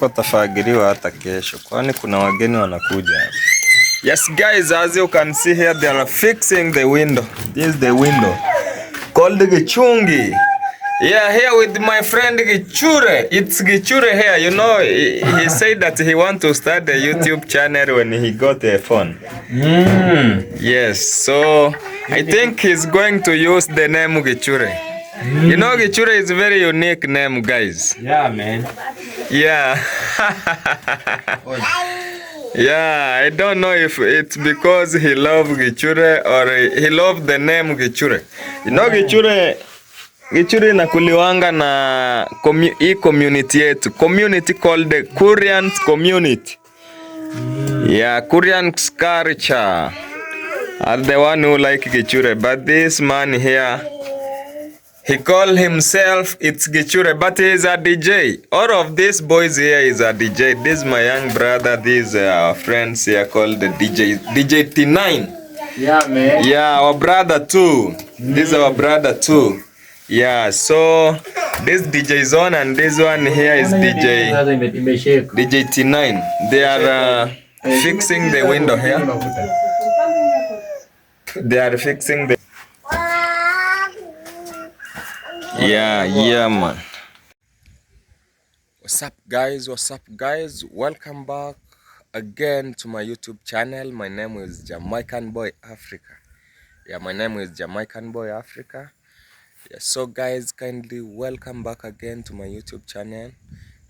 Patafagiliwa hata kesho, kwani kuna wageni wanakuja. Yes guys, as you can see here, they are fixing the window. This is the window called Gichungi. Yeah, here with my friend Gichure. It's Gichure here. You know, he said that he want to start a YouTube channel when he got a phone. Yes, so I think he's going to use the name Gichure. You know, Gichure is a very unique name, guys. Yeah, man. Yeah. Yeah, I don't know if it's because he loved Gichure or he loved the name Gichure. You know, Gichure inakuliwanga na hii community yetu. Community called the Koreans community. Yeah, Koreans culture are the one who like Gichure. But this man here, he call himself it's Gichure, but he is a DJ. All of these boys here is a DJ. This is my young brother. These are friends here called the DJ T9. Yeah, man. Yeah, our brother too. This is our brother too. Yeah, so this DJ Zone and this one here is DJ T9. They are fixing the window here. They are fixing the... Yeah, man. What's up guys? Welcome back again to my YouTube channel. My name is Jamaican Boy Africa. Yeah, my name is Jamaican Boy Africa. Yeah, so guys, kindly welcome back again to my YouTube channel.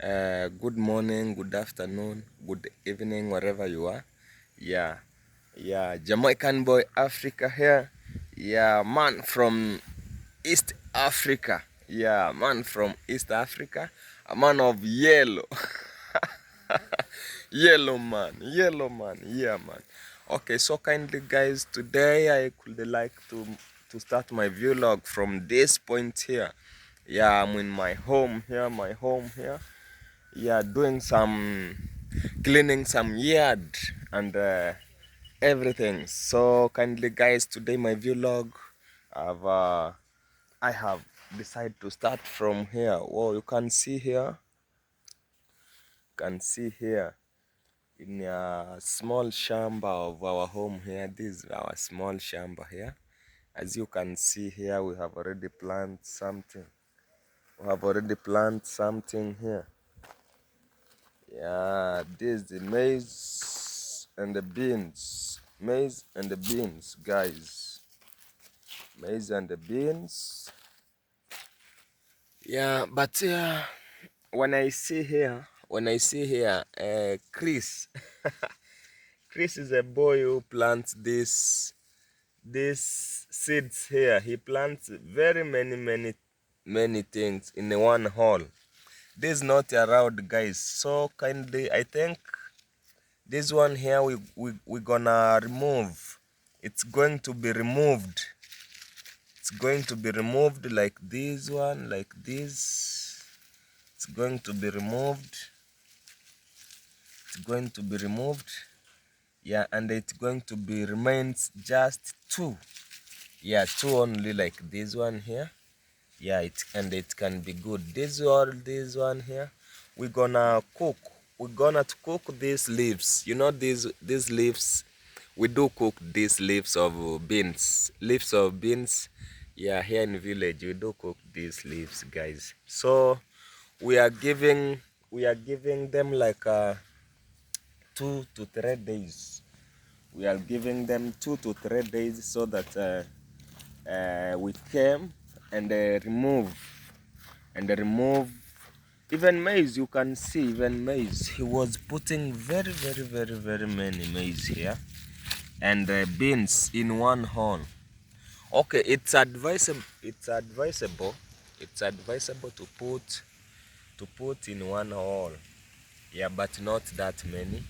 Good morning, good afternoon, good evening, wherever you are. Yeah, Jamaican Boy Africa here. Yeah, man from East Africa. Yeah, man from East Africa. A man of yellow. Yellow man. Yeah, man. Okay, so kindly guys, today I could like to start my vlog from this point here. Yeah, I'm in my home here. Yeah, doing some cleaning some yard and everything. So kindly guys, today my vlog I have decided to start from here. Whoa, you can see here in a small shamba of our home here. This is our small shamba here. As you can see here, we have already planted something. Here. Yeah, this is the maize and the beans. Guys. Maize and the beans. Yeah, but when I see here, Chris, Chris is a boy who plants these seeds here. He plants very many things in one hole. This is not allowed, guys. So kindly, I think this one here we gonna remove. It's going to be removed. It's going to be removed like this one, like this. It's going to be removed. Yeah, and it's going to be remains just two. Yeah, two only, like this one here. Yeah, it can be good. This one here, we're gonna cook. We're gonna cook these leaves. You know these leaves. we do cook these leaves of beans. Leaves of beans. Yeah, here in the village we do cook these leaves, guys. So we are giving them like 2 to 3 days. We are giving them 2 to 3 days so that we came and remove even maize. You can see even maize. He was putting very many maize here, and beans in one hole. Okay, it's advisable. It's advisable to put in one hole. Yeah, but not that many.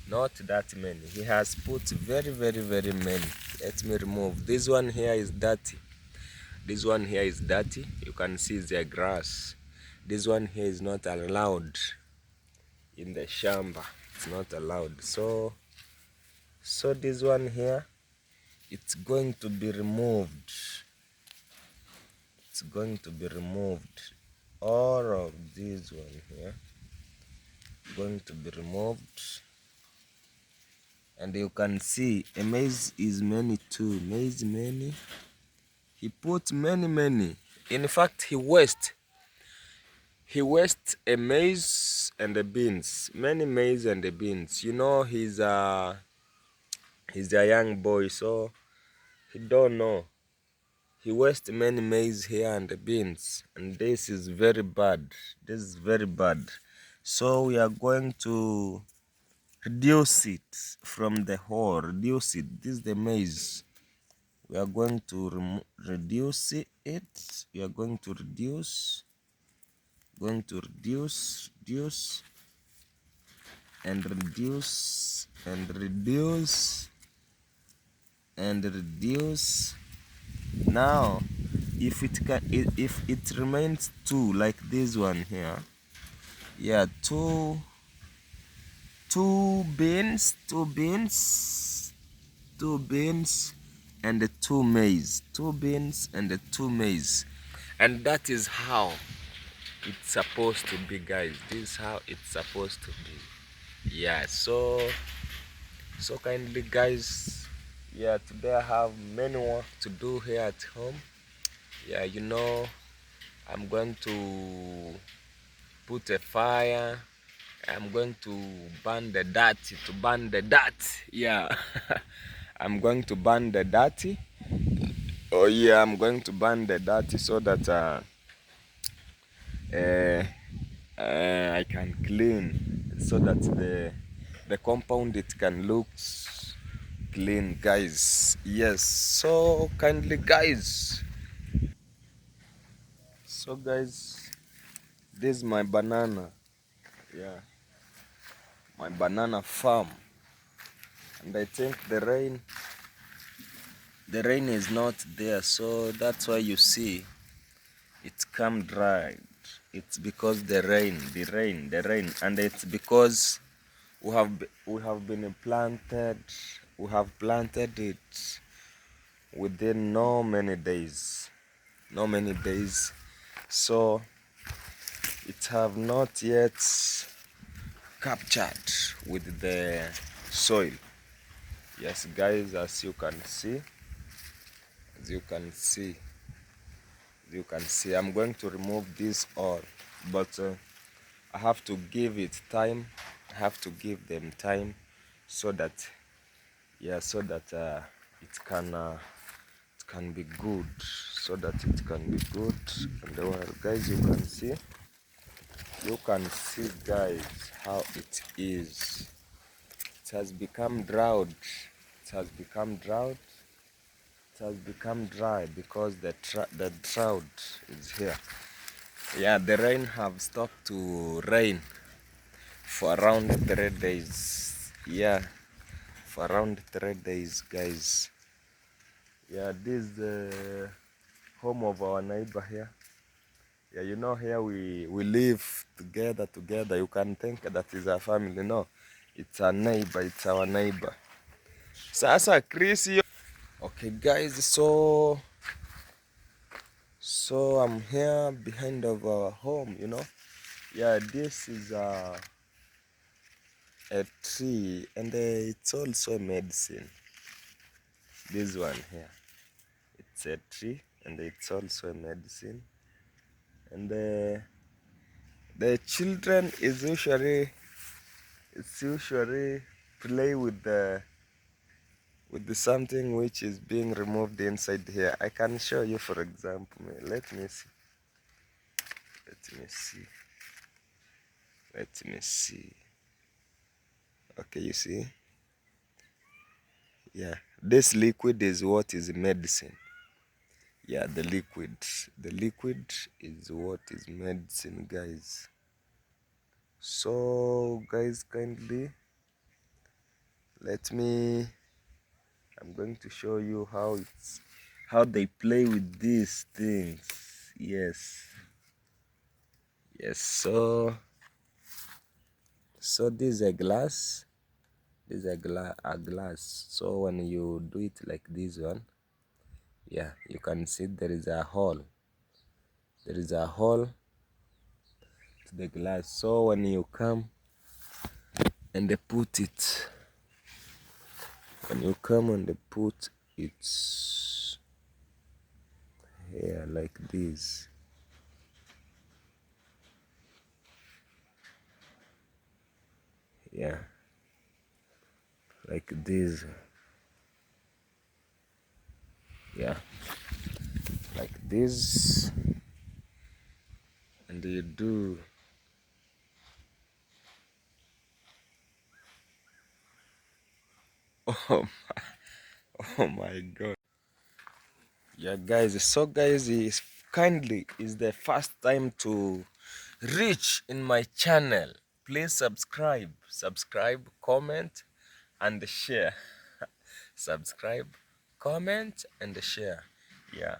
Not that many. He has put very many. Let me remove. This one here is dirty. This one here is dirty. You can see the grass. This one here is not allowed in the shamba. It's not allowed. So this one here, it's going to be removed. It's going to be removed. All of this one here going to be removed. And you can see a maize is many too. Maize many. He put many. In fact, he waste a maize and the beans. Many maize and the beans. You know, he's a young boy, so he don't know. He waste many maize here and the beans, and this is very bad. This is very bad. So we are going to reduce it from the whole. Reduce it. This is the maize. We are going to reduce it. We are going to reduce and reduce and reduce and reduce. Now if it remains two like this one here, yeah, two beans and the two maize, and that is how it's supposed to be, guys. This is how it's supposed to be. Yeah, so kindly, guys. Yeah, today I have many work to do here at home. Yeah, you know, I'm going to put a fire. I'm going to burn the dirt. Yeah. I'm going to burn the dirty. Oh yeah, I'm going to burn the dirty so that I can clean, so that the compound it can look clean, guys. Yes, so kindly, guys. So guys, this is my banana. Yeah, my banana farm. And I think the rain is not there, so that's why you see it's come dry. It's because the rain, and it's because we have been planted. We have planted it within no many days, so it have not yet captured with the soil. Yes, guys, as you can see, I'm going to remove this all, but I have to give it time. I have to give them time so that it can be good, And well, guys, you can see, guys, how it is. It has become drought. It has become dry because the drought is here. Yeah, the rain have stopped to rain for around 3 days. Yeah, for around 3 days, guys. Yeah, this is the home of our neighbor here. Yeah, you know, here we live together. You can think that is a family. No, it's a neighbor. It's our neighbor. Sasa Chris, okay, guys. So I'm here behind of our home. You know, yeah, this is a tree, and it's also a medicine. this one here. It's a tree and it's also a medicine. And the children is usually play with the something which is being removed inside here. I can show you, for example. Let me see. Let me see. Okay, you see? Yeah, this liquid is what is medicine. Yeah, the liquid is what is medicine, guys. So guys, kindly I'm going to show you how they play with these things. Yes, so this is a glass. This is a glass. So when you do it like this one, yeah, you can see there is a hole to the glass. So when you come and they put it, here like this, yeah, like this, yeah, like this, and you do. Oh oh my god. Yeah guys, so guys, is the first time to reach in my channel, please subscribe, comment and share. Subscribe, comment and share. Yeah,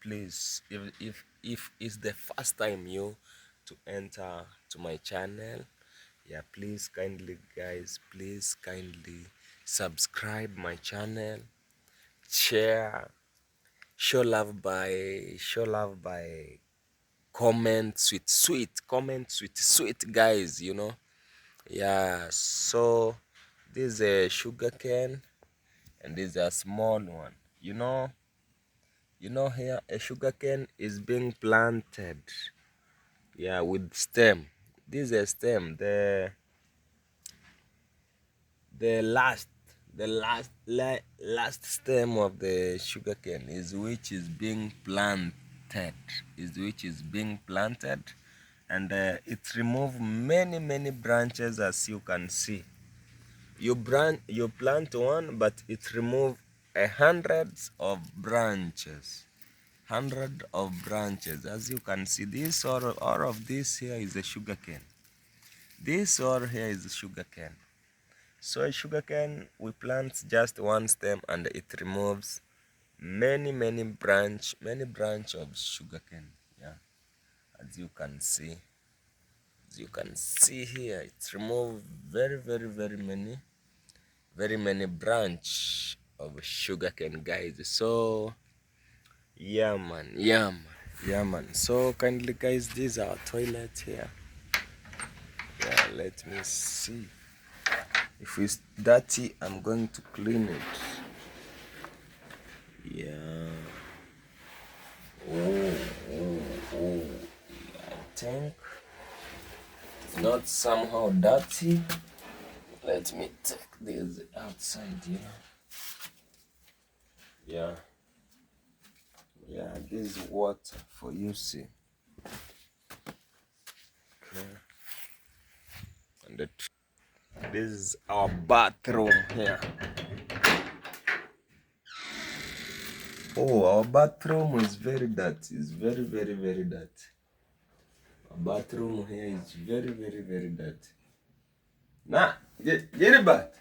please, if it's the first time you to enter to my channel, yeah, please kindly guys, please kindly subscribe my channel, share, show love by comment sweet guys, you know. Yeah, so this is a sugar cane and this is a small one, you know. Here a sugar cane is being planted, yeah, with stem. This is a stem, the last stem of the sugarcane is which is being planted, and it remove many branches, as you can see. You plant one, but it remove hundreds of branches, as you can see. This all of this here is a sugarcane. This all here is sugarcane. So a sugarcane, we plant just one stem and it removes many branch of sugarcane. Yeah, as you can see, here, it removes very many branch of sugarcane, guys. So yeah man. So kindly guys, this is our toilet here. Yeah, let me see. If it's dirty, I'm going to clean it. Yeah. Oh. I think it's not somehow dirty. Let me take this outside here. Yeah, this is water for you, see. Okay. And this is our bathroom here. Oh, our bathroom is very dirty. It's very dirty. Our bathroom here is very dirty. Na, get it back.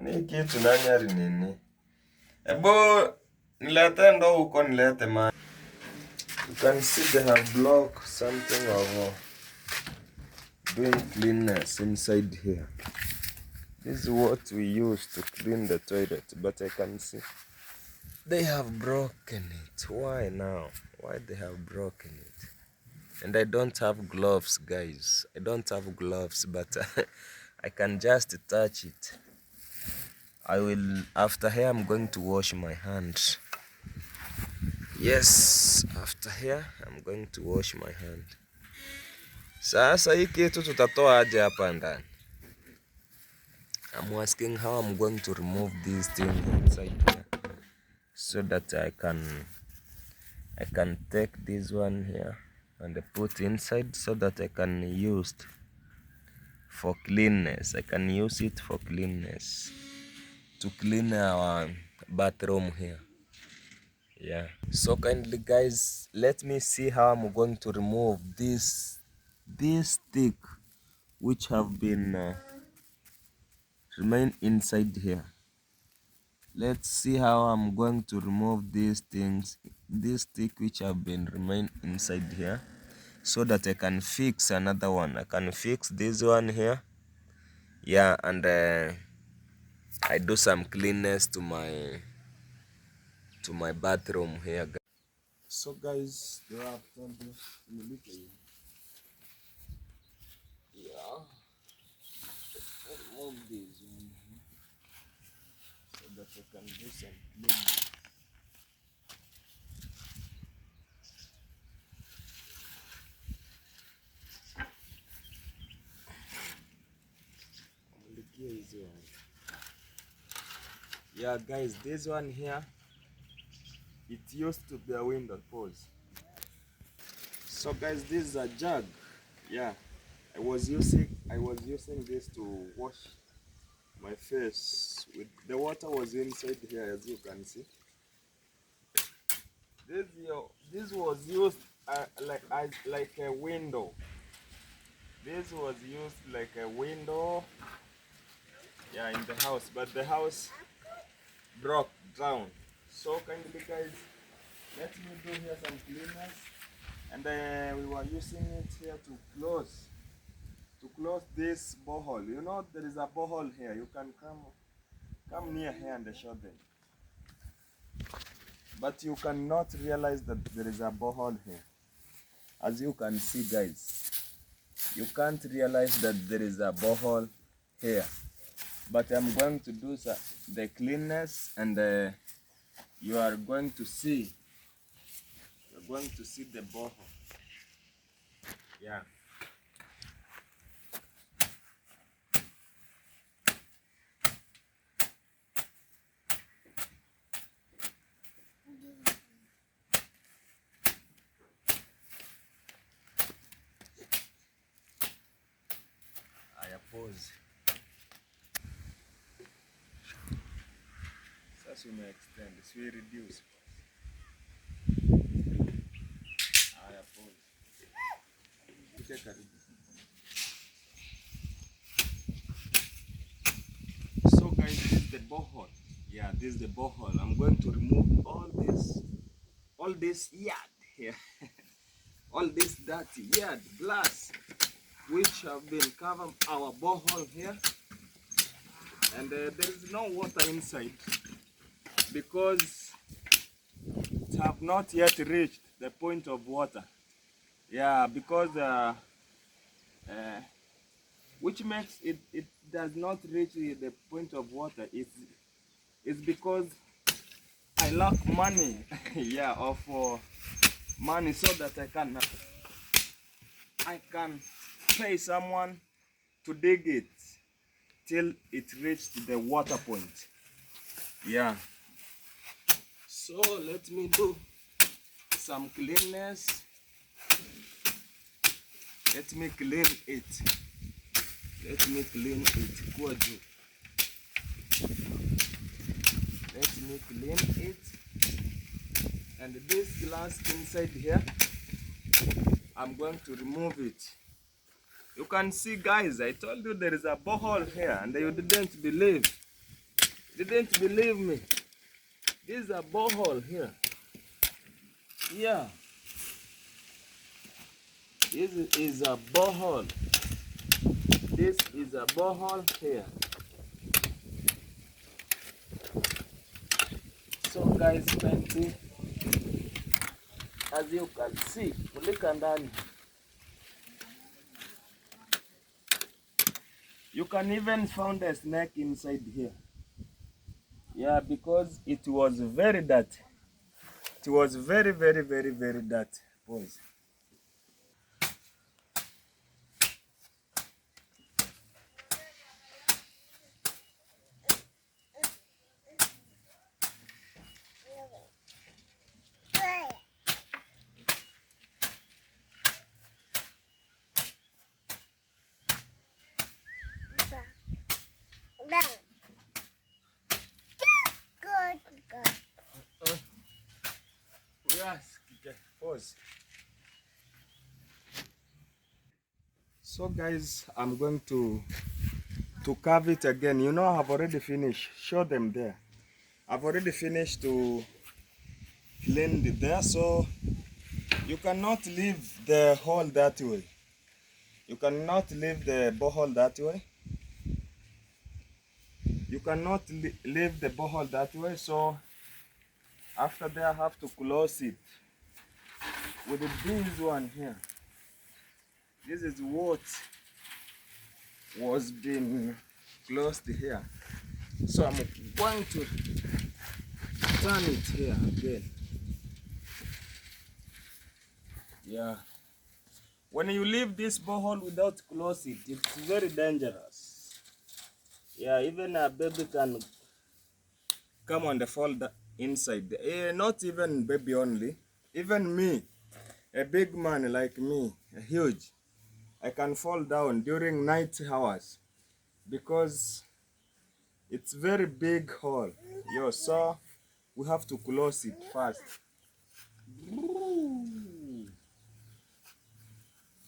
Ni kitu nanyari nini? Ebo, nilete ndo huko nilete man. You can see they have blocked something of doing cleanness inside here. This is what we use to clean the toilet, but I can see they have broken it. Why now? Why they have broken it? And I don't have gloves, guys. I don't have gloves, but I can just touch it. after here I'm going to wash my hands. Yes, after here I'm going to wash my hand. Sasa hii kitu tutatoa aje hapa ndani? I'm asking how I'm going to remove this thing inside here so that I can take this one here and put inside so that I can use it for cleanness. I can use it for cleanness to clean our bathroom here. Yeah. So kindly guys, let me see how I'm going to remove this stick which have been remain inside here. Let's see how I'm going to remove these things, this stick which have been remain inside here, so that I can fix another one. I can fix this one here. Yeah, and I do some cleanness to my bathroom here. So guys, they have told me yeah, remove this one here so that I can do some cleaning. Yeah guys, this one here, it used to be a window. Pause. So guys, this is a jug. Yeah, I was using this to wash my face with the water was inside here, as you can see. This was used like a window. This was used like a window, yeah, in the house, but the house broke down. So kindly guys, let me do here some cleaners, and we were using it here to close this borehole. You know there is a borehole here. You can come near here and show them, but you cannot realize that there is a borehole here. As you can see guys, you can't realize that there is a borehole here, but I'm going to do the cleanness, and you are going to see the borehole. Yeah. Pause. Sasa we may extend, so we reduce. Pause. So guys, this is the borehole. Yeah, this is the borehole. I'm going to remove all this yard here, all this dirty yard, glass, which have been covering our borehole here, and there is no water inside because it have not yet reached the point of water. Yeah, because which makes it does not reach the point of water is because I lack money. Yeah, of money, so that I can pay someone to dig it till it reached the water point. Yeah, so let me do some cleanness. Let me clean it. Let me clean it. Let me clean it. And this glass inside here, I'm going to remove it. You can see guys, I told you there is a borehole here and you didn't believe. Didn't believe me. This is a borehole here. Yeah. This is a borehole. This is a borehole here. So guys, plenty. As you can see, mulika ndani. You can even find a snake inside here. Yeah, because it was very dirty. It was very, very, very, very dirty, boys. Yes, okay, pause. So guys, I'm going to carve it again. You know, I've already finished. Show them there. I've already finished to clean it there, so you cannot leave the hole that way. You cannot leave the borehole that way. You cannot leave the borehole that way. So after that, I have to close it with this one here. This is what was being closed here. So I'm going to turn it here again. Yeah. When you leave this borehole without close it, it's very dangerous. Yeah, even a baby can come on the fall inside. Not even baby only. Even me, a big man like me, a huge, I can fall down during night hours because it's very big hole. Yo, so we have to close it first.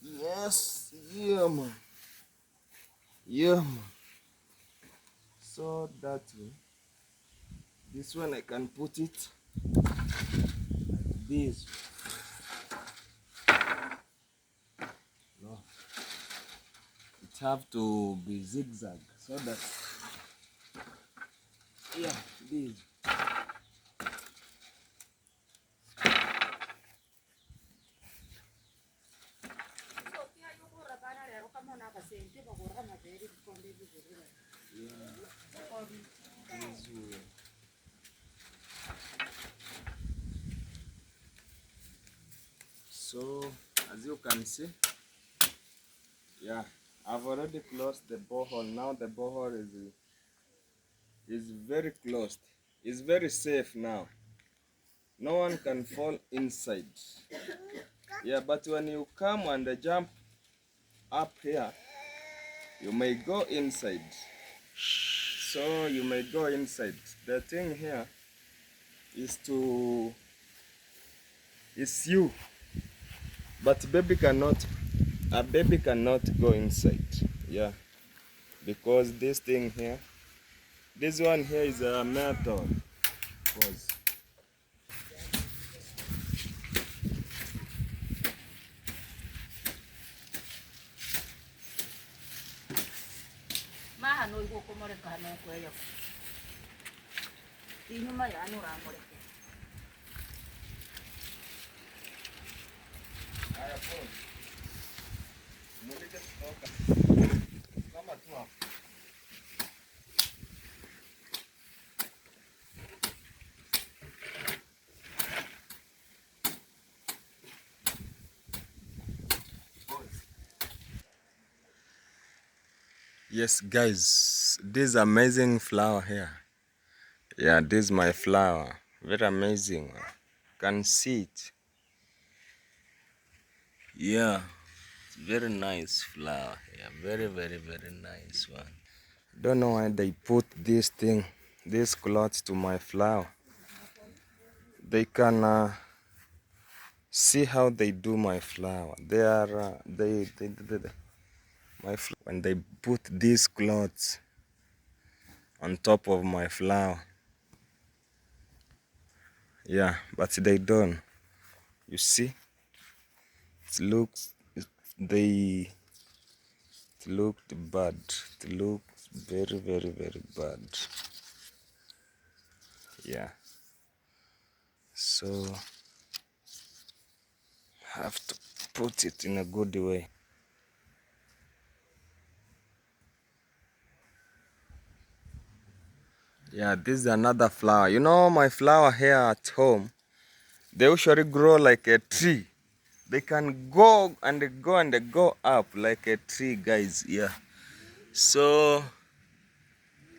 Yes, yeah man. Yeah man. So that way. This one I can put it like this. No. It have to be zigzag so that yeah, this. So as you can see, yeah, I've already closed the borehole. Now the borehole is very closed. It's very safe now. No one can fall inside. Yeah, but when you come and jump up here, you may go inside. So you may go inside. The thing here is you, but a baby cannot go inside. Yeah, because this thing here, this one here is a metal. Pause. Yes, guys, this amazing flower here. Yeah, this is my flower. Very amazing. Can see it. Yeah, it's very nice flower here. Very, very, very nice one. Don't know why they put this thing, this cloth to my flower. They can see how they do my flower. They are my when they put these cloths on top of my flower. Yeah, but they don't. You see, it looks they it looked bad. It looks very, very, very bad. Yeah. So have to put it in a good way. Yeah, this is another flower. You know, my flower here at home, they usually grow like a tree. They can go and go and go up like a tree, guys. Yeah. So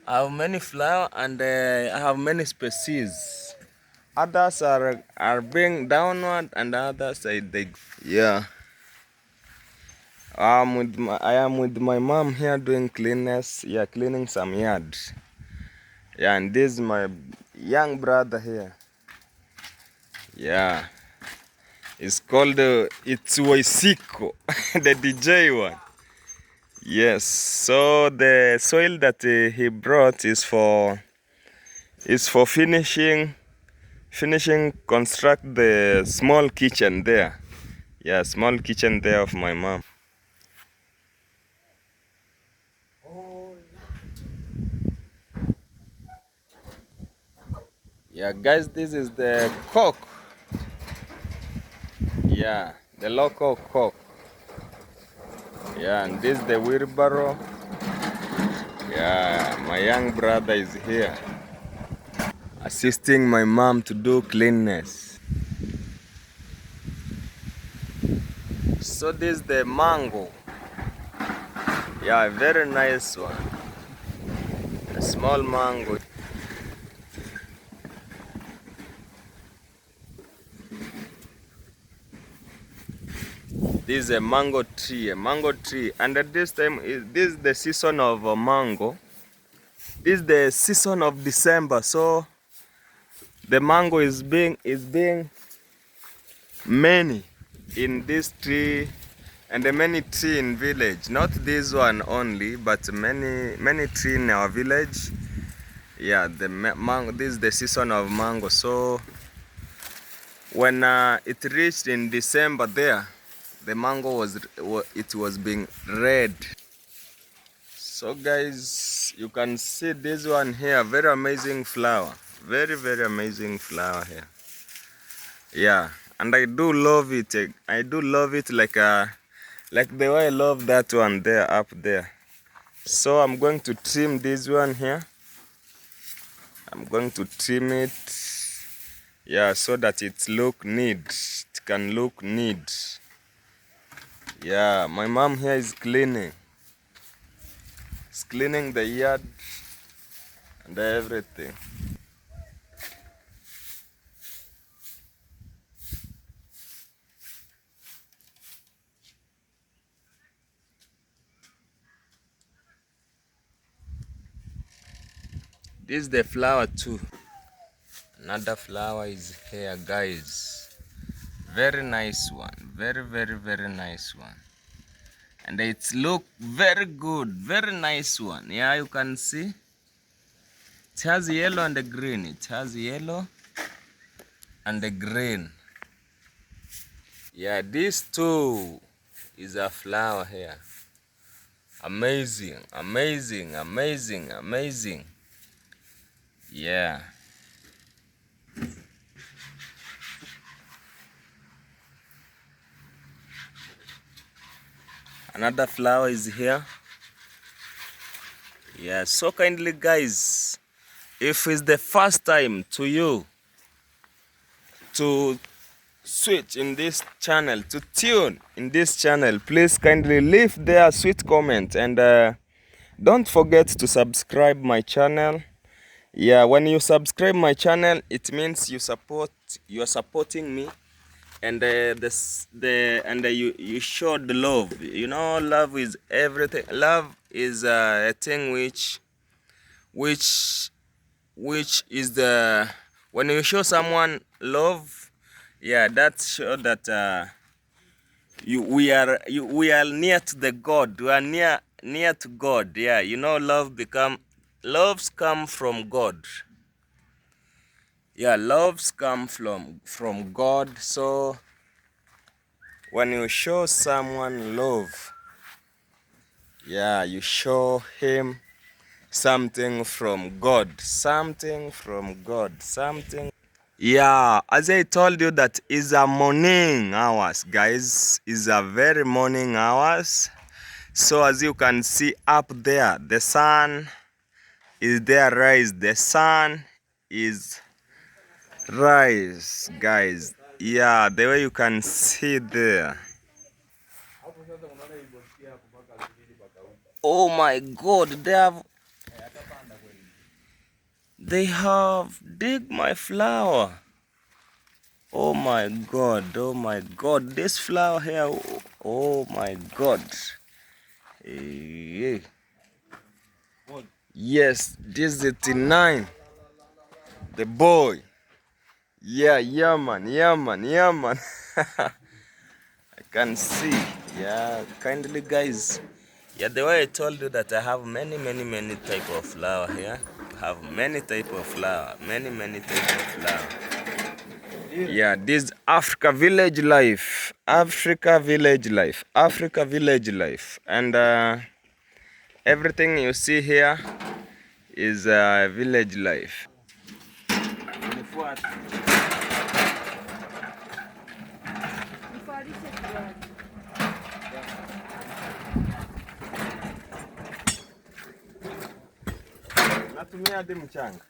I have many flowers and I have many species. Others are being downward and others are they. Yeah. I am with my mom here doing cleanness. Yeah, cleaning some yard. Yeah, and this is my young brother here. Yeah. It's called it's Waisiko, the DJ one. Yes. So the soil that he brought is for finishing construct the small kitchen there. Yeah, small kitchen there of my mom. Yeah, guys, this is the cock. Yeah, the local cock. Yeah, and this is the wheelbarrow. Yeah, my young brother is here assisting my mom to do cleanness. So this is the mango. Yeah, a very nice one. A small mango. This is a mango tree, and at this time, this is the season of mango. This is the season of December, so the mango is being many in this tree, and the many tree in village. Not this one only, but many tree in our village. Yeah, the mango. This is the season of mango, so when it reached in December there, the mango was being red. So guys, you can see this one here, very amazing flower, very amazing flower here. Yeah, and I do love it. I do love it like the way I love that one there up there. So I'm going to trim this one here. I'm going to trim it. Yeah, so that it look neat. It can look neat. Yeah, my mom here is cleaning. It's cleaning the yard and everything. This is the flower too. Another flower is here, guys. Very nice one. Very nice one. And it's look very good. Very nice one. Yeah, you can see. It has yellow and the green. It has yellow and the green. Yeah, this too is a flower here. Amazing. Yeah. Another flower is here. Yeah, so kindly guys, if it's the first time to you to switch in this channel, to tune in this channel, please kindly leave there a sweet comment, and don't forget to subscribe my channel. Yeah, when you subscribe my channel, it means you are supporting me, and you showed love. You know, love is everything. Love is a thing which is the when you show someone love. Yeah, that show that we are near to the God. We are near to God. Yeah, you know, loves come from God. Yeah, loves come from God. So when you show someone love, yeah, you show him something from God. Yeah, as I told you, that is a morning hours, guys. Is a very morning hours. So as you can see up there, the sun is there rise. The sun is rise, guys. Yeah, the way you can see there. Oh my God, they have dig my flower. Oh my God, this flower here. Oh my God. Eh, yes, this is 9. The boy. Yeah, man. I can see. Yeah, kindly guys. Yeah, the way I told you that I have many type of flower here. I have many type of flower. Many type of flower. Yeah, this Africa village life. Africa village life. And everything you see here is village life. Natumia hadi mchanga.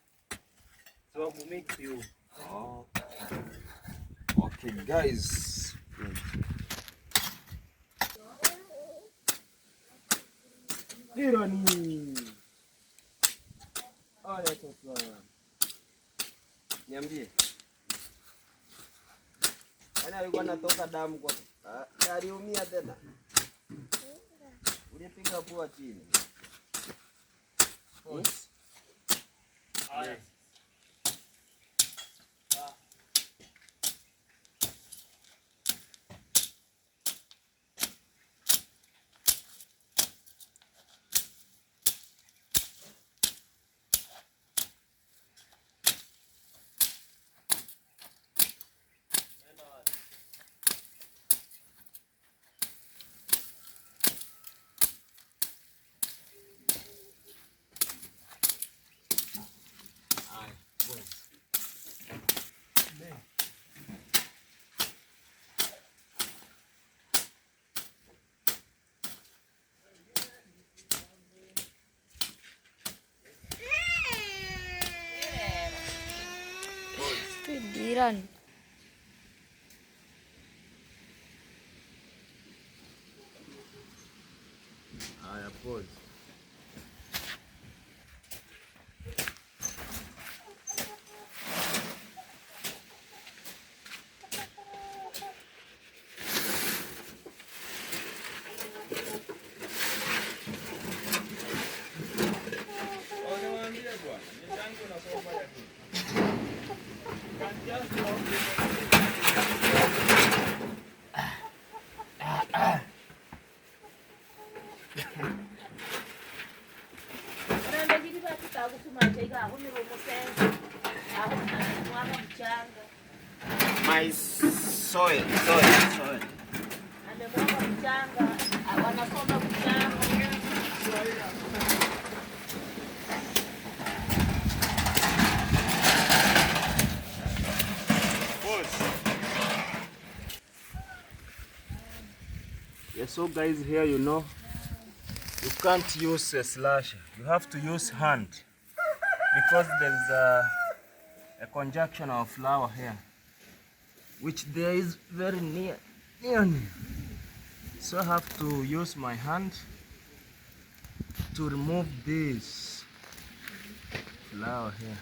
So mix you. Oh. Okay, guys. Ironi. Haya sasa. Niambie. Ana alikuwa anatoka damu kwa. Aliumia tena. Ulipiga pua chini. Haya. Pikiran. Haya, pause. My soil. Yeah, so guys, here you can't use a slasher. You have to use hand because there's a conjunction of flower here, which there is very near me. So I have to use my hand to remove this flower here.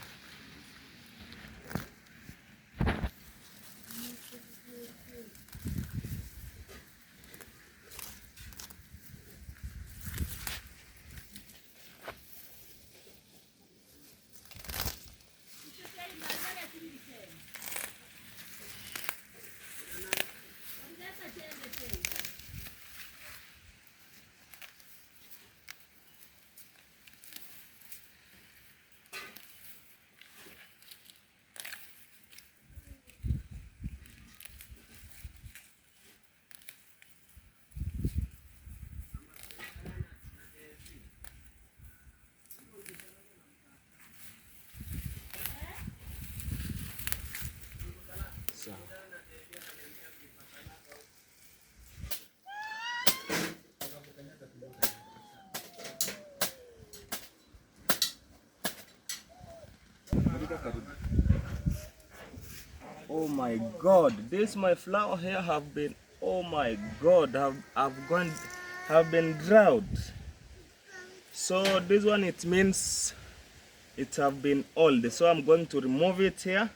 Oh my God, this my flower here have been, oh my God, have been drought. So this one, it means it have been old. So I'm going to remove it here,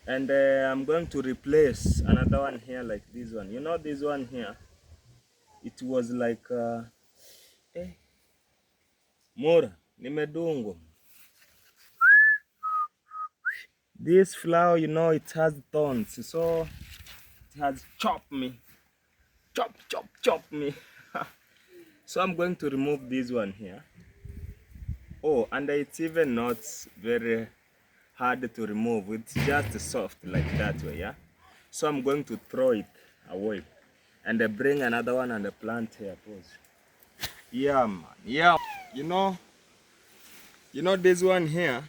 and I'm going to replace another one here like this one. You know this one here, it was like mora nimedungo. This flower, you know, it has thorns, so it has chopped me, chop me. So I'm going to remove this one here. Oh, and it's even not very hard to remove. It's just soft like that way, yeah. So I'm going to throw it away and bring another one and plant here. Pause. Yeah, man. Yeah. You know this one here.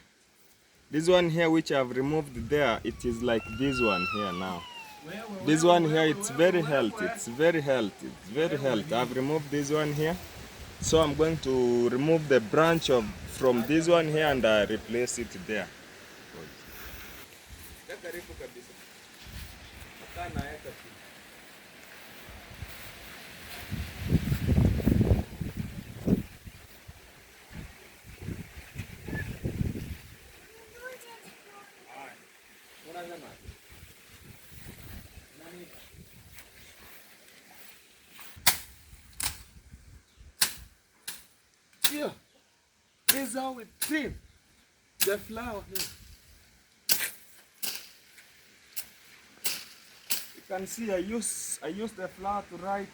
This one here, which I've removed there, it is like this one here now. This one here, it's very healthy. It's very healthy. It's very healthy. I've removed this one here. So I'm going to remove the branch from this one here and replace it there. Here, this is how we trim the flower here. You can see I use the flower to write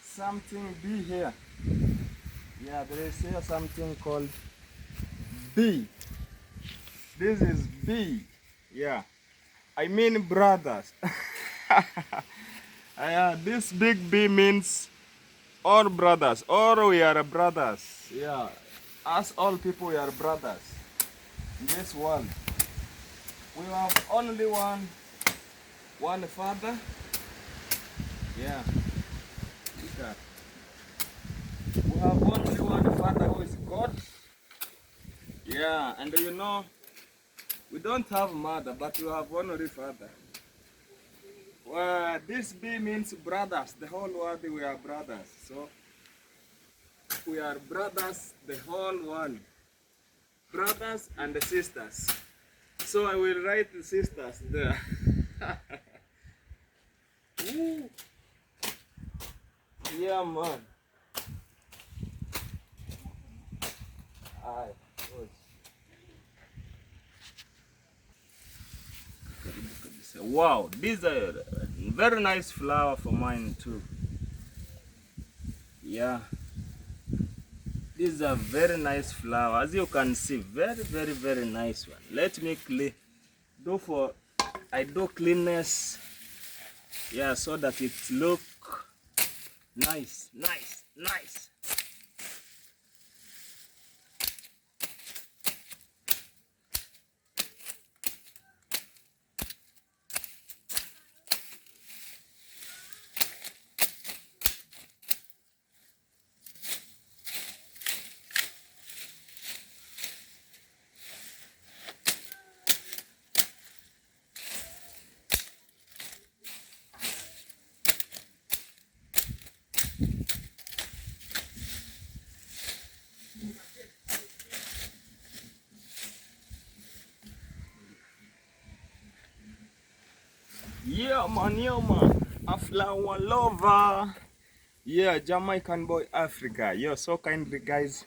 something B here. Yeah, there is here something called B. This is B. Yeah, I mean brothers. This big B means all brothers, or we are brothers. Yeah, us all people, we are brothers in this world. We have only one father. Yeah, look at. We have only one father, who is God. Yeah, and you know, we don't have mother, but we have only father. Well, this B means brothers. The whole world, we are brothers. So we are brothers, the whole world. Brothers and the sisters. So I will write the sisters there. Ooh. Yeah, man. Aye. Wow, these are very nice flower for mine too. Yeah, these are very nice flower, as you can see. Very nice one. Let me I do cleanness, yeah, so that it look nice. Yeah, man, a flower lover. Yeah, Jamaican boy Africa. You're so kindly, guys.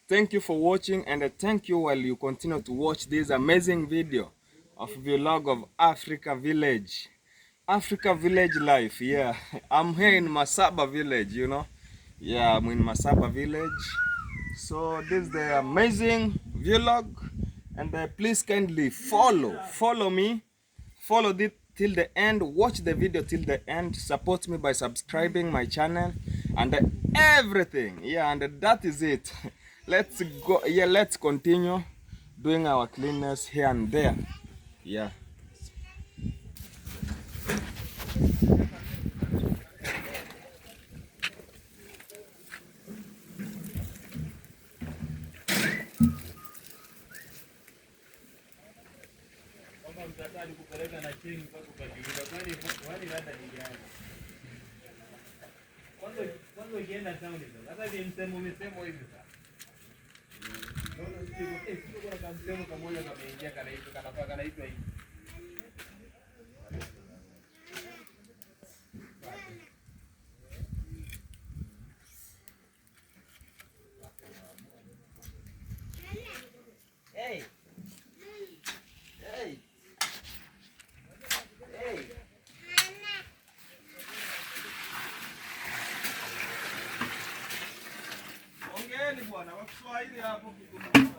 Thank you for watching, and thank you while you continue to watch this amazing video of vlog of Africa Village. Africa Village life. Yeah, I'm here in Masaba Village, you know. Yeah, I'm in Masaba Village. So this is the amazing vlog, and please kindly follow me. Follow it till the end. Watch the video till the end. Support me by subscribing my channel and everything. Yeah, and that is it. Let's go. Yeah, let's continue doing our cleanness here and there. Yeah. nikupeleka na chini mpaka ukajiuliza kwani rada ni gani? Kwanza ukienda town sasa. Hata ni msemo hivi sasa. Ndio sio kuna kamsemo kamoja kameingia kanaitwa hivi. Hey. Hey. Hey. Ongeeni bwana, wa Kiswahili hapo kidogo.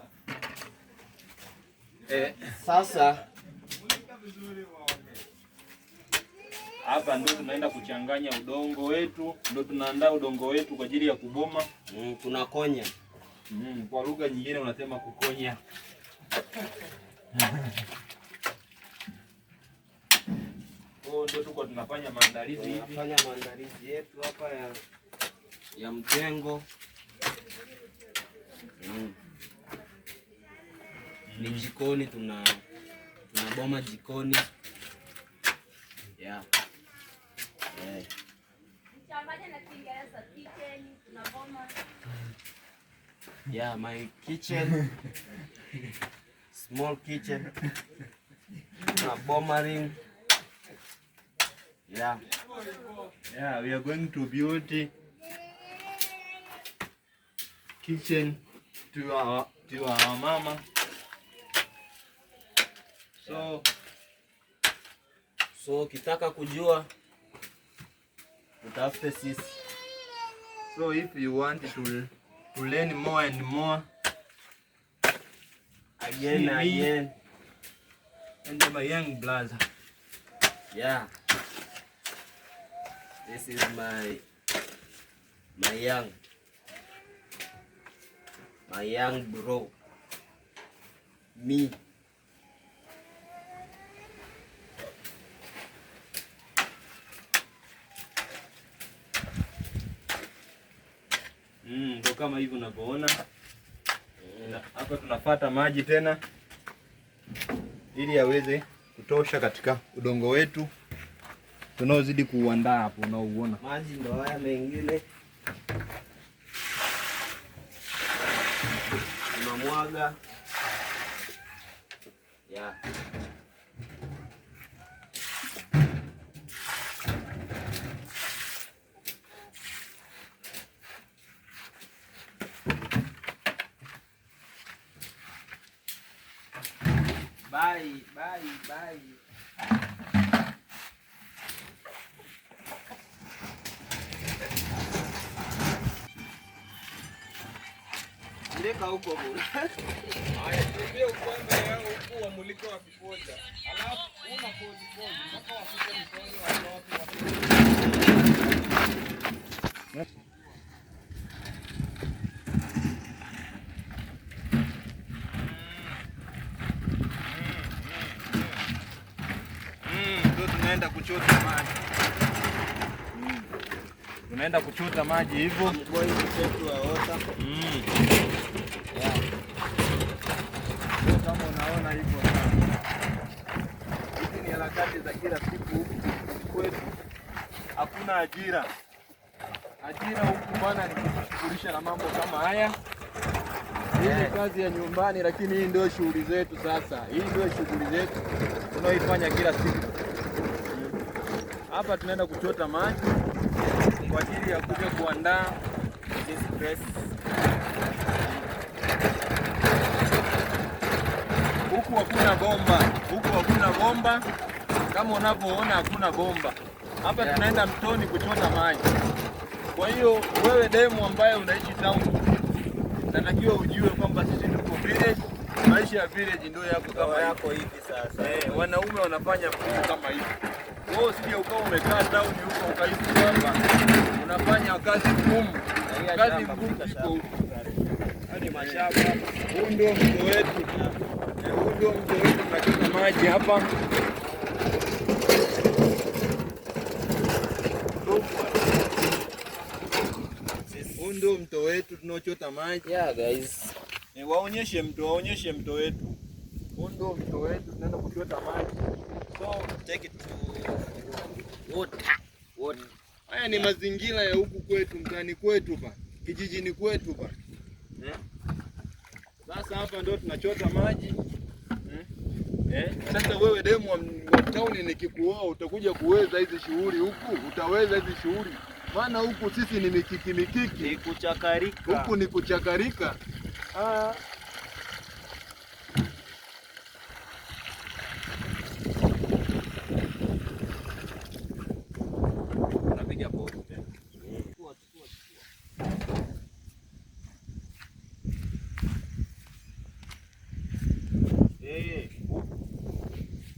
Sasa Mulika vizuri waongee. hapa ndio tunaenda kuchanganya udongo wetu, ndio tunaandaa udongo wetu kwa ajili ya kuboma. Tunakonya. Kwa lugha nyingine unasema kukonya. Ndio tuko tunafanya maandalizi hivi. Tunafanya maandalizi yetu hapa ya mjengo. Ni jikoni, tunaboma jikoni. Yeah. Yeah, my kitchen. Small kitchen. Boma ring. Yeah. Yeah, we are going to build kitchen to our mama. So ukitaka kujua utafute sisi. So if you want to learn more and more, again and my young brother. Yeah. This is my young bro. Me. Ndio kama hivi unavyoona. Hapa tunafuata maji tena ili yaweze kutosha katika udongo wetu tunaozidi kuuandaa hapo unaouona. Maji ndo haya mengine tunamwaga. Yeah. Bye. Ndeka huko bora. Haya, tuambie upande wao huko wa mulika wa kipoja. Alafu una pole mpaka wafike mtoni wa watu. Ndio tunaenda kuchota maji. Tunaenda kuchota maji hivyo. Mgoi wetu waota. Yeah. Kama unaona hivyo. Hizi ni harakati za kila siku kwetu. Hakuna ajira. Ajira huku bwana ni kujishughulisha na mambo kama haya. Hii ni kazi ya nyumbani, lakini hii ndio shughuli zetu sasa. Hii ndio shughuli zetu tunaoifanya kila siku. Hapa tunaenda kuchota maji kwa ajili ya kuja kuandaa this press. Huku hakuna bomba, kama unavyoona hakuna bomba. Hapa tunaenda mtoni kuchota maji. Kwa hiyo wewe demu ambaye unaishi town, natakiwa ujue kwamba sisi tuko village. Maisha ya village ndio yako kama yako hivi sasa. Wanaume wanafanya vitu kama hivi. Wewe usije ukawa umekaa town huko ukaishi kwamba unafanya kazi ngumu. Kazi ngumu iko huko. Hadi mashamba. Huu ndio mto wetu. Huu ndio mto wetu, tunachota maji hapa. Huu ndio mto wetu tunaochota maji. Yeah guys. Waonyeshe mto wetu. Huu ndio mto wetu tunaenda kuchota maji. So take it to water. Haya ni mazingira ya huku kwetu, mtaani kwetu ba, kijijini kwetu ba. Sasa hapa ndio tunachota maji. Sasa wewe demu wa town nikikuoa utakuja kuweza hizi shughuli huku? Utaweza hizi shughuli? Maana huku sisi ni mikiki. Ni kuchakarika. Huku ni kuchakarika. Unapiga poti.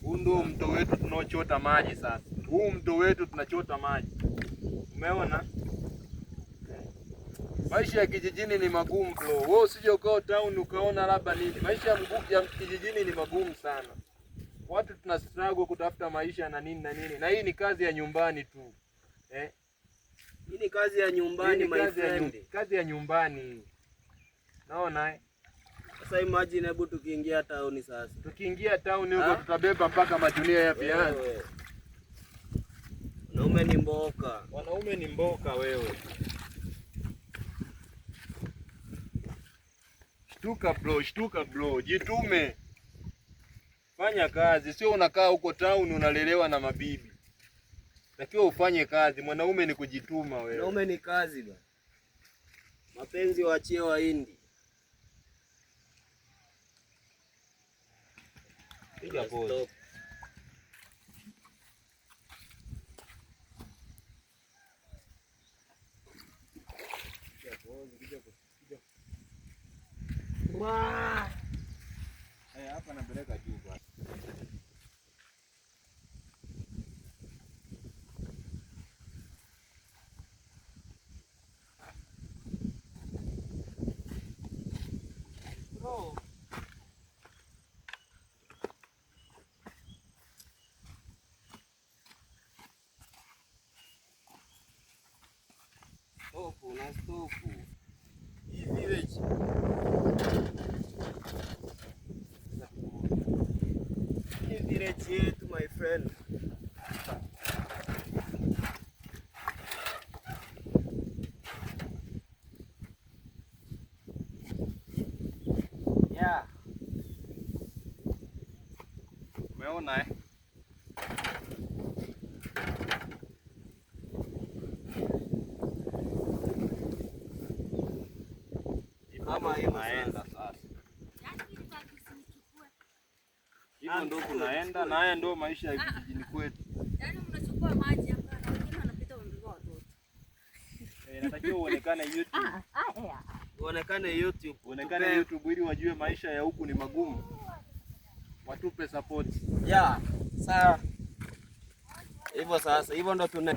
Huu ndio mto wetu tunaochota maji sasa. Huu mto wetu tunachota maji. Umeona? Maisha ya kijijini ni magumu bro. Wewe usije ukao town ukaona labda nini. Maisha ya kijijini ni magumu sana. Watu tuna struggle kutafuta maisha na nini. Na hii ni kazi ya nyumbani tu. Hii ni kazi ya nyumbani my friend. Kazi ya nyumbani. Naona Sasa imagine hebu tukiingia town sasa. Tukiingia town huko tutabeba mpaka majunia ya viazi. Wanaume ni mboka. Wanaume ni mboka wewe. Shtuka bro, jitume. Fanya kazi, sio unakaa huko town unalelewa na mabibi. Takiwa ufanye kazi, mwanaume ni kujituma wewe. Mwanaume ni kazi bwana. Mapenzi waachie Wahindi. Piga pause. Hapa napeleka juu bwana. Stopu. Hii village. Hii village yetu my friend. Yeah. Umeona Kama hiyo naenda sasa. Hivyo ndio kunaenda na haya ndio maisha ya kijijini kwetu. Yaani mnachukua maji hapa na wengine wanapita wamebeba watoto. Inatakiwa uonekane YouTube. Uonekane YouTube ili wajue maisha ya huku ni magumu. Watupe support. Yeah. Sawa. Hivyo sasa, hivyo ndo tuna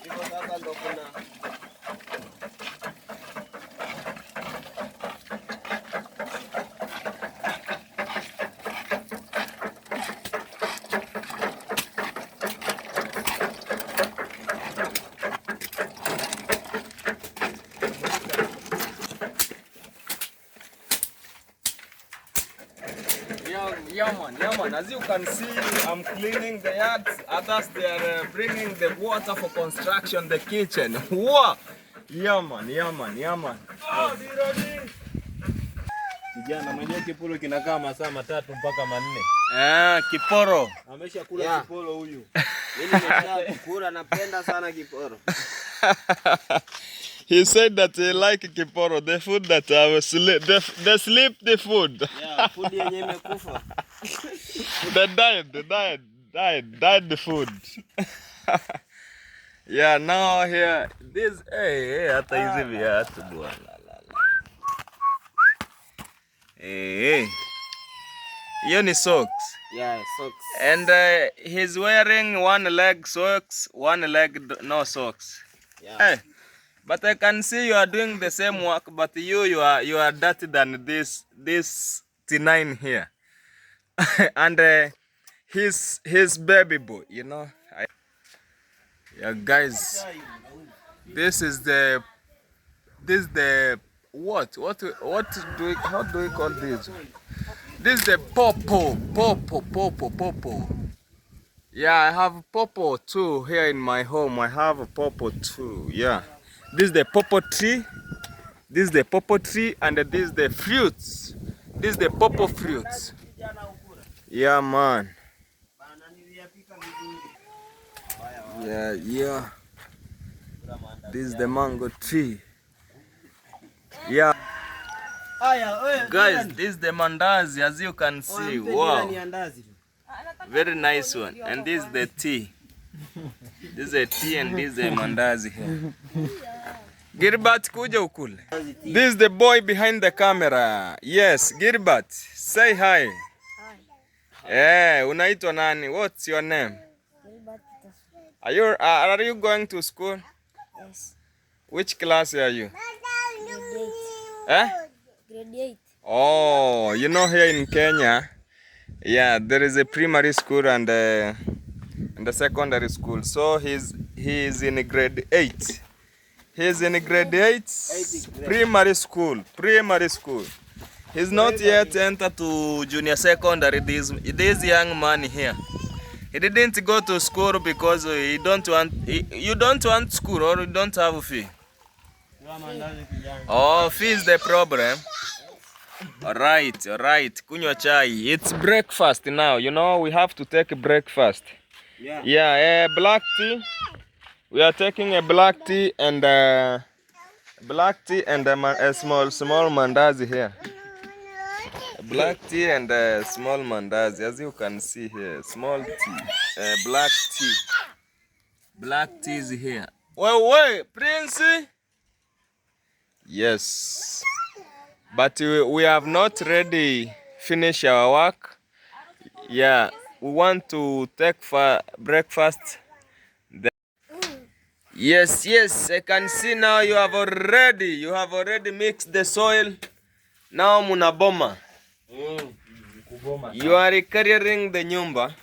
hivyo sasa ndo kuna Yeah man, as you can see, I'm cleaning the yards. Others, they are bringing the water for construction, the kitchen. Wow! Yeah man. Oh, kijana, mwenye kiporo kinakaa masaa 3 mpaka 4. kiporo. Ameshakula kiporo huyu. Mimi nimeshakula, napenda sana kiporo. He said that he like kiporo, the food that I sleep, the food. Yeah, food yenye imekufa. died the food. Yeah, now here, this, hata hizi viatu bwana. Hiyo ni socks. Yeah, socks. And he's wearing one leg socks, one leg no socks. Yeah. Hey, but I can see you are doing the same work, but you are dirty than this 69 here. And his baby boy, you know. Yeah, guys, this is the what do we, how do we call this? This is the popo. Yeah, I have popo too here in my home. I have a popo too. Yeah, this is the popo tree. This is the popo tree, and this is the fruits. This is the popo fruits. Yeah, man. Yeah. This is the mango tree. Yeah. Guys, this is the mandazi, as you can see. Wow. Very nice one. And this is the tea. This is a tea and this is a mandazi here. Gilbert, kuja ukule. This is the boy behind the camera. Yes, Gilbert, say hi. Hi. Unaitwa nani? What's your name? Are you going to school? Yes. Which class are you? Grade 8. Oh, you know here in Kenya, yeah, there is a primary school and a secondary school. So he's in grade 8. He's in grade 8 primary school. He's not yet entered to junior secondary. This young man here, he didn't go to school because you don't want school, or you don't have a fee. Oh, fee is the problem. All right. Kunywa chai. It's breakfast now. You know, we have to take breakfast. Yeah, black tea. We are taking a black tea and a small mandazi here. Black tea and a small mandazi, as you can see here. Small tea, black tea. Black tea is here. Wait, Prince. Yes, but we have not really finished our work. Yeah, we want to take for breakfast. Yes, I can see now you have already mixed the soil. Now munaboma. You are carrying the nyumba.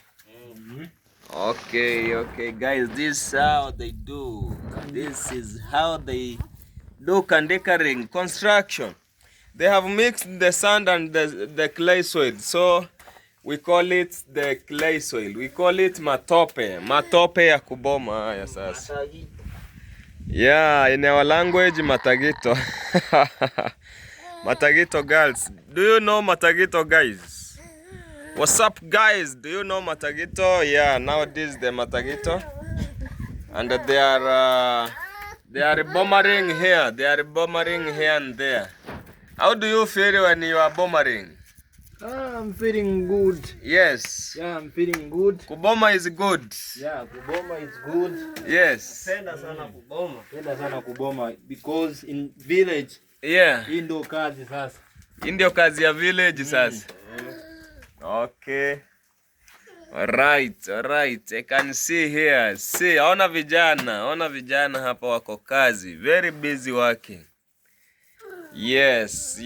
Okay, guys, this is how they do. This is how they do Kandekaring construction. They have mixed the sand and the clay soil, so we call it the clay soil. We call it matope ya kuboma. Haya sasa. Yeah, in our language, matagito. Matagito girls. Do you know matagito, guys? What's up, guys? Do you know matagito? Yeah, now this is the matagito. And they are bombering here. They are bombering here and there. How do you feel when you are bombering? I'm feeling good. Yes. Yeah, I'm feeling good. Kuboma is good. Yeah, kuboma is good. Yes. Penda sana kuboma because in village. Yeah. Hii ndio kazi sasa. Hii ndio kazi ya village sasa. Okay. Alright. I can see here. See, ona vijana hapa wako kazi. Very busy working. Yes.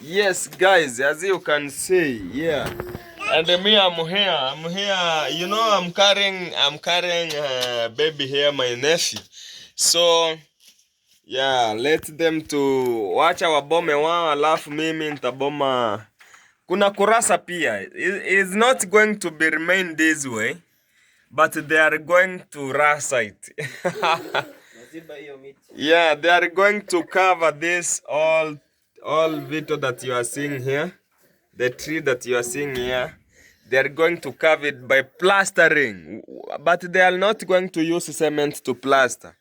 Yes, guys, as you can see, yeah. And me, I'm here. You know, I'm carrying baby here, my nephew. So, yeah, let them to watch our wabome wao, alafu mimi nitaboma. Kuna kurasa pia. It's not going to be remain this way, but they are going to rasa it. Yeah, they are going to cover this all video that you are seeing here, the tree that you are seeing here. They are going to cover it by plastering, but they are not going to use cement to plaster.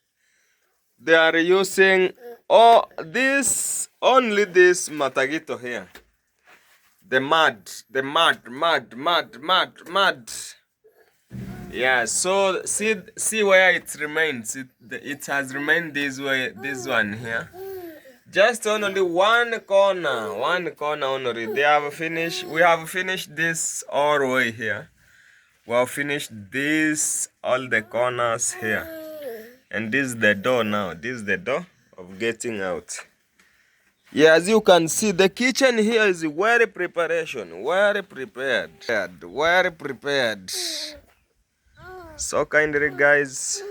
They are using only this matagito here. The mud. Yeah, so see where it remains. It has remained this way, this one here. Just only one corner only. We have finished this all the way here. We have finished this, all the corners here. And this is the door now. This is the door of getting out. Yeah, as you can see, the kitchen here is very prepared. So kindly, guys.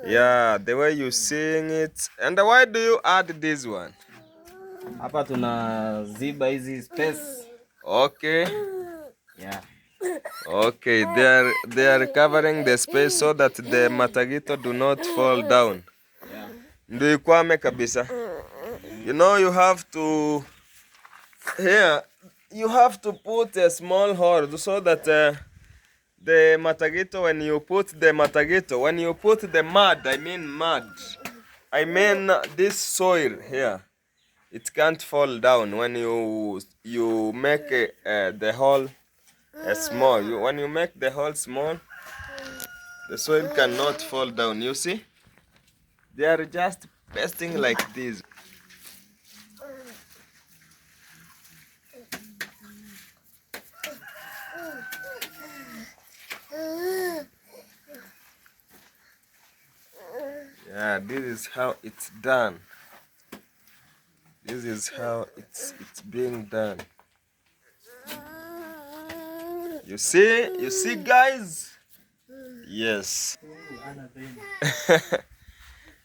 Yeah, the way you seeing it. And why do you add this one? Hapa tunaziba hizi space. Okay. Yeah. Okay, they are covering the space so that the matagito do not fall down. Yeah. Ndio ikwame kabisa. You know, you have to put a small hole so that the matagito, when you put the mud, I mean this soil here, it can't fall down when you make the hole small. When you make the hole small, the soil cannot fall down. You see, they are just pasting like this. Yeah, this is how it's done. This is how it's being done. You see, guys? Yes.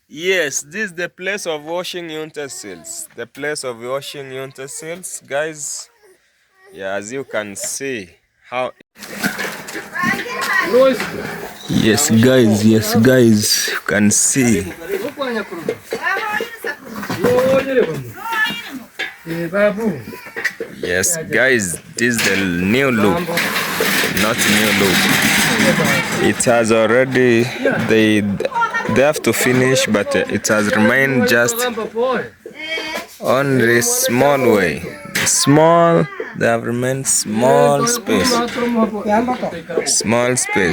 Yes, this is the place of washing utensils. Guys. Yeah, as you can see how. Yes, guys. You can see. Yes, guys, this is the new look. Not new look. It has already, they have to finish, but it has remained just on the small way. They have remained small space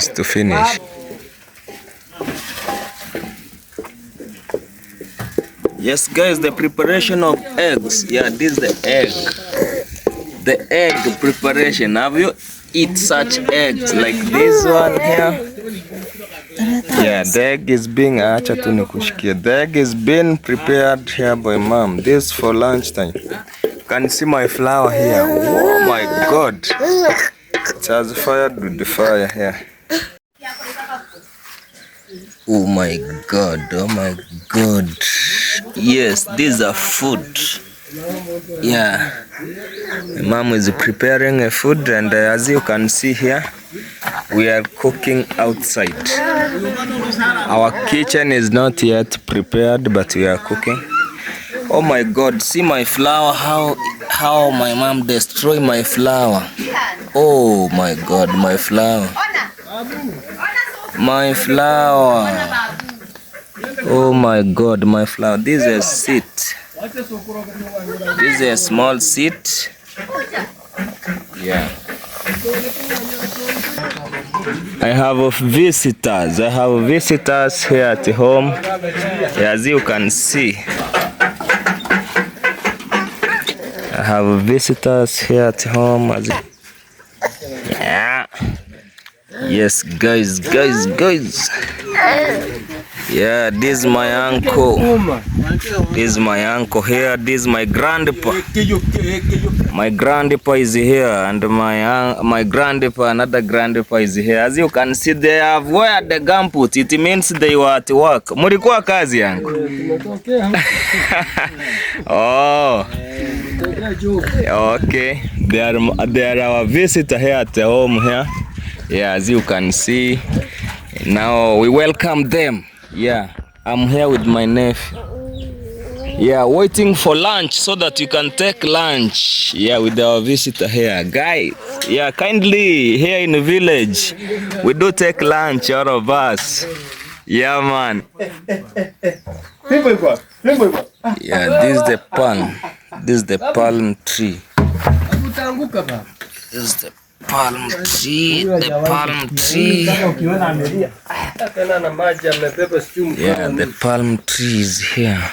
to finish. Yes, guys, the preparation of eggs. Yeah, this is the egg. The egg preparation. Have you eaten such eggs like this one here? Yeah, the egg is being the egg is being prepared here by mom. This for lunchtime. Can you see my flour here? Oh my God! It has fired with the fire here. Oh my God! Yes, these are food. Yeah, my mom is preparing a food, and as you can see here, we are cooking outside. Our kitchen is not yet prepared, but we are cooking. Oh my God, see my flour, how my mom destroyed my flour. Oh my God, my flour. Oh my God, my flour. This is a seat. This is a small seat. Yeah. I have visitors here at home. As you can see, I have visitors here at home. Yeah. Yes, guys. Yeah, this is my uncle. Here. This is my grandpa. My grandpa is here, and my grandpa, another grandpa is here. As you can see, they have weared the gumboot. It means they were at work. Mulikuwa kazi yangu. Oh. Okay. They are our visitor here at the home here. Yeah, as you can see. Now we welcome them. Yeah, I'm here with my nephew. Yeah, waiting for lunch so that you can take lunch. Yeah, with our visitor here. Guys, yeah, kindly here in the village, we do take lunch, all of us. Yeah, man. Yeah, this is the palm. This is the palm tree. This is the palm tree. Yeah, the palm tree is here.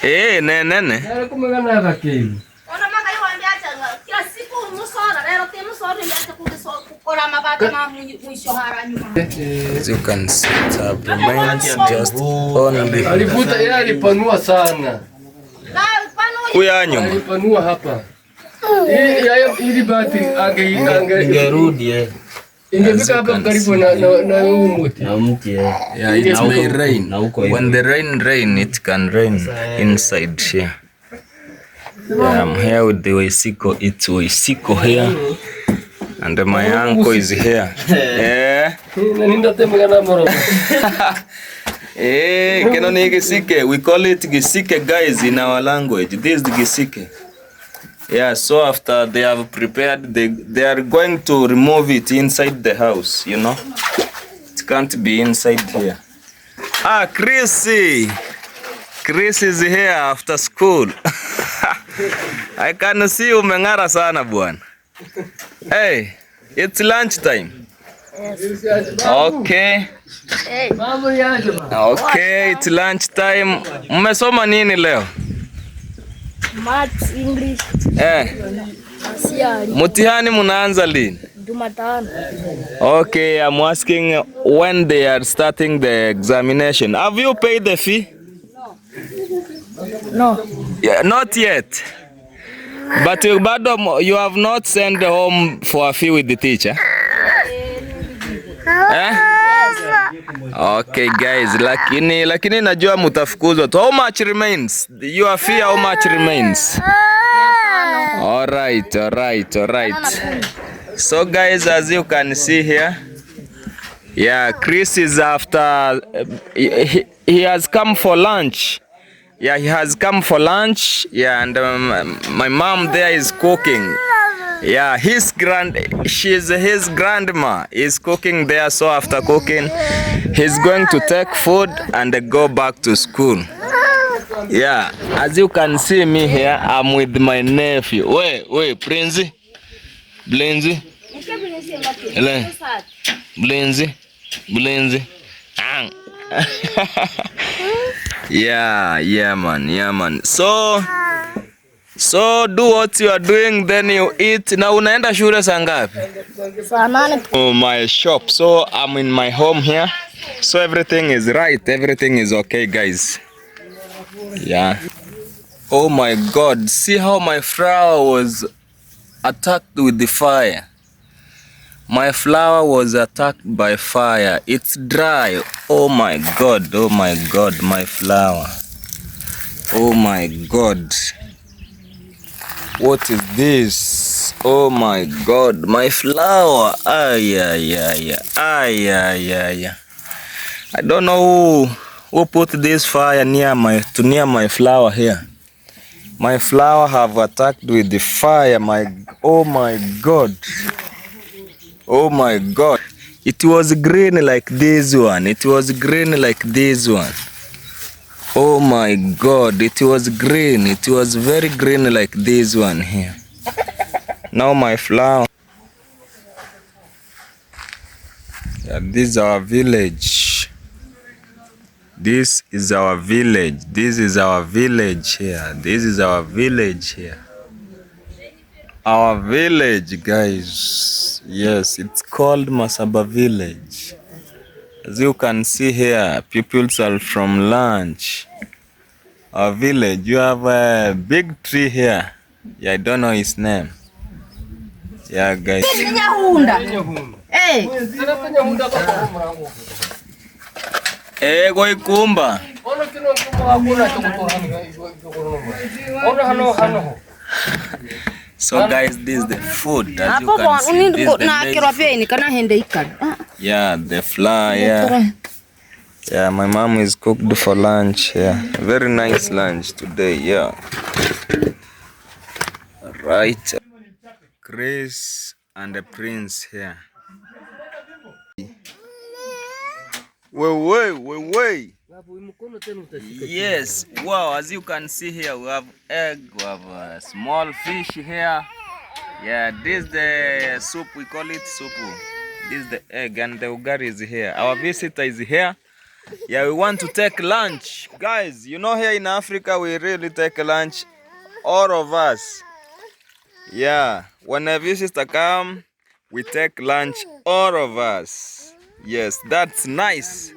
Eh, nene. As you can see, it remains just only. Alivuta yeye alipanua sana. Kuyanyo. Alipanua hapa. Ili bati angerudi. Ingefika hapa karibu na umuti. Na mti. Yeah, it may rain. When the rain, it can rain inside here. Yeah, I'm here with the Waisiko. It's Waisiko here. And my uncle is here. Yeah. Kenoni gisike. We call it gisike, guys, in our language. This is the gisike. Yeah, so after they have prepared, they are going to remove it inside the house, you know. It can't be inside here. Chrissy. Chris is here after school. I can see you umeng'ara sana bwana. Hey, it's lunch time. Yes. Okay. Hey. Okay, it's lunch time. Mmesoma nini leo? Maths, English. Mtihani mnaanza lini? Jumatano. Okay, I'm asking when they are starting the examination. Have you paid the fee? No. Yeah, not yet. But you have not sent home for a fee with the teacher? Okay guys, lakini najua mtafukuzwa. How much remains? Your fee, how much remains? All right. So guys, as you can see here, yeah, Chris is after he has come for lunch. Yeah, he has come for lunch. Yeah, and my mom there is cooking. Yeah, his grandma is cooking there. So after cooking, he's going to take food and go back to school. Yeah, as you can see me here, I'm with my nephew. Wait, Prinzi, Blinzi, Blinzi. Yeah, man. So do what you are doing, then you eat. Na unaenda shule saa ngapi? Saa 8. Oh, my shop. So I'm in my home here. So everything is right. Everything is okay, guys. Yeah. Oh my God. See how my flower was attacked with the fire. My flower was attacked by fire. It's dry. Oh my God, my flower. Oh my God. What is this? Oh my God, my flower. Ay. I don't know who put this fire near my flower here. My flower have attacked with the fire. Oh my God. Oh my God. It was green like this one. Oh my God. It was green. It was very green like this one here. Now my flower. Yeah, this is our village. This is our village here. Our village, guys. Yes, it's called Masaba village. As you can see here, people are from lunch. Our village, you have a big tree here. Yeah, I don't know his name. Yeah, guys. Goi kumba. So guys, this is the food. As you can see, this is the yeah, the flour. Yeah, my mom is cooked for lunch. Yeah, very nice lunch today. Yeah, right. Chris and the Prince here. Wait. Yes, wow, as you can see here, we have egg, we have a small fish here. Yeah, this is the soup, we call it soup. This is the egg and the ugari is here. Our visitor is here. Yeah, we want to take lunch. Guys, you know here in Africa, we really take lunch, all of us. Yeah, when a visitor come, We take lunch, all of us. Yes, that's nice.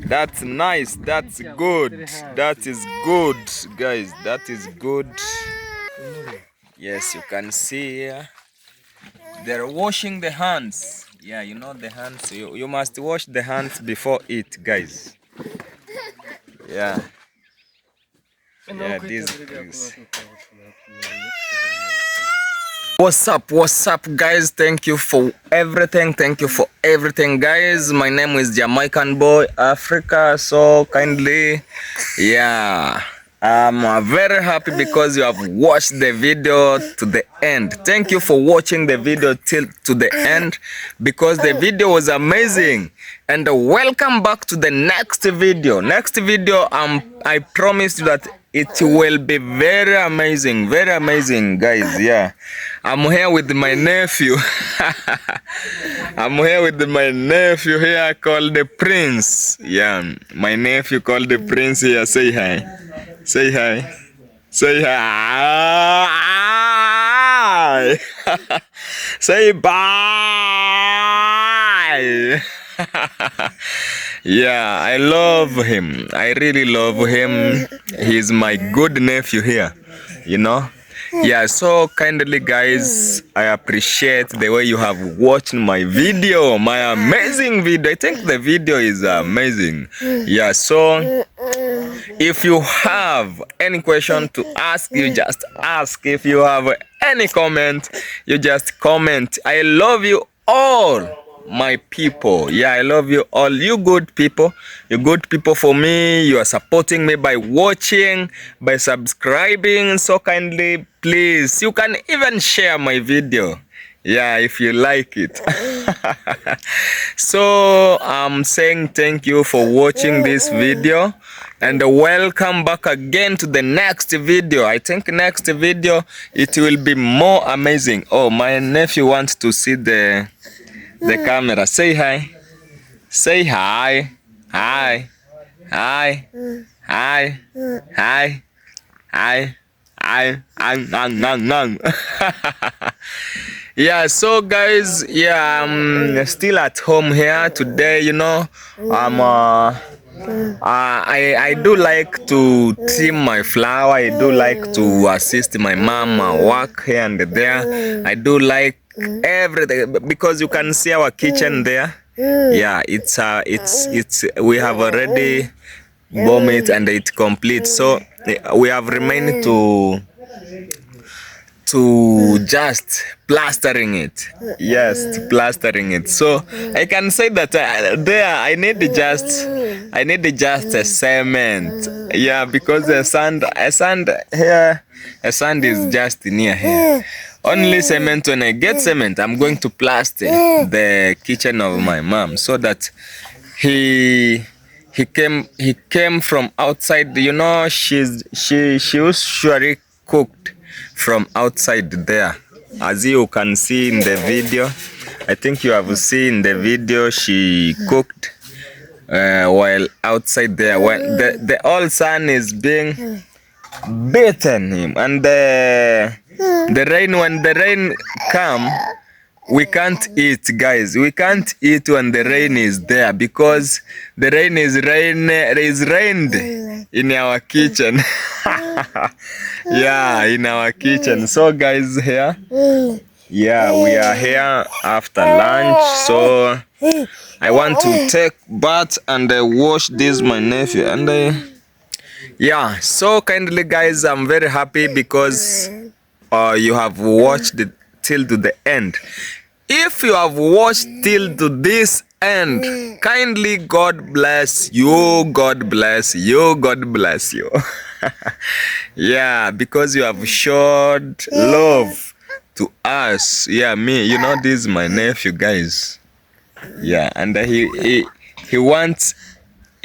That's nice. That's good. That is good, guys. That is good. Yes, you can see here. They're washing the hands. Yeah, you know the hands. You must wash the hands before eat, guys. Yeah. Yeah, this is. What's up guys? Thank you for everything. Guys. My name is Jamaican Boy Africa. So kindly, yeah, I'm very happy because you have watched the video to the end. Thank you for watching the video till to the end, because the video was amazing. And welcome back to the next video. I promise you that it will be very amazing, guys. Yeah, I'm here with my nephew. I'm here with my nephew here called the Prince. Yeah, my nephew called the Prince here. Say hi. Say hi. Say hi. Say bye. Yeah, I love him. I really love him. He's my good nephew here, you know. Yeah, so kindly guys, I appreciate the way you have watched my video, my amazing video. I think the video is amazing. Yeah, so if you have any question to ask, you just ask. If you have any comment, you just comment. I love you all, my people. Yeah, I love you all. You good people. You good people for me. You are supporting me by watching, by subscribing. So kindly, please, you can even share my video. Yeah, if you like it. So I'm saying thank you for watching this video, and welcome back again to the next video. I think next video it will be more amazing. Oh, my nephew wants to see the camera. Say hi. Say hi. Hi. Hi. Hi. Hi. Hi. Hi. Yeah, so guys, yeah, I'm still at home here today, you know. I do like to trim my flower. I do like to assist my mom work here and there. I do like everything, because you can see our kitchen there. Yeah, it's we have already bomb it and it's complete. So we have remained to just plastering it. Yes, plastering it. So I can say that there I need just a cement. Yeah, because a sand is just near here. Only cement. When I get cement, I'm going to plaster the kitchen of my mom, so that he came from outside. You know, she usually cooked from outside there, as you can see in the video. I think you have seen the video. She cooked while outside there, when the old sun is being beaten him, and the rain, when the rain come, we can't eat, guys. We can't eat when the rain is there, because the rain is rained in our kitchen. Yeah, in our kitchen. So guys, here, yeah, we are here after lunch. So I want to take bath and wash this my nephew, and yeah, so kindly guys, I'm very happy because you have watched it till to the end. If you have watched till to this end, kindly, God bless you, God bless you, God bless you. Yeah, because you have showed love to us. Yeah, me, you know, this is my nephew, guys. Yeah, and he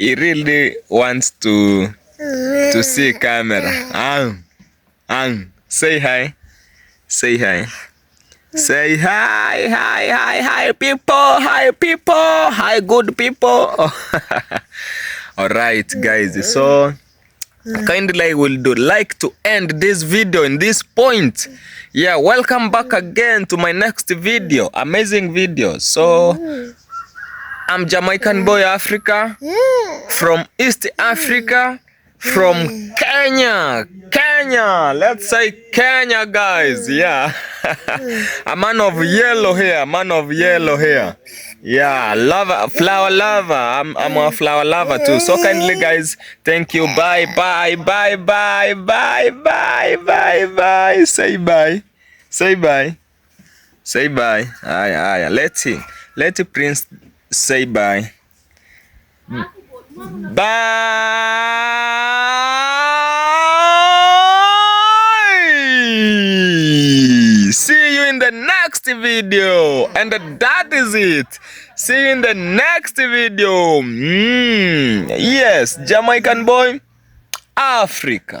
really wants to see camera. Say hi. Say hi. Say hi people, hi good people. All right, guys. So kindly I would like to end this video in this point. Yeah, welcome back again to my next video, amazing video. So I'm Jamaican Boy Africa from East Africa, from Kenya. Let's say Kenya, guys. Yeah. A man of yellow hair, yeah, lover, flower lover. I'm a flower lover too. So kindly, guys, thank you. Bye. Say bye. Aye. Let Prince say bye. See you in the next video. And that is it. See you in the next video. Yes, Jamaican Boy Africa.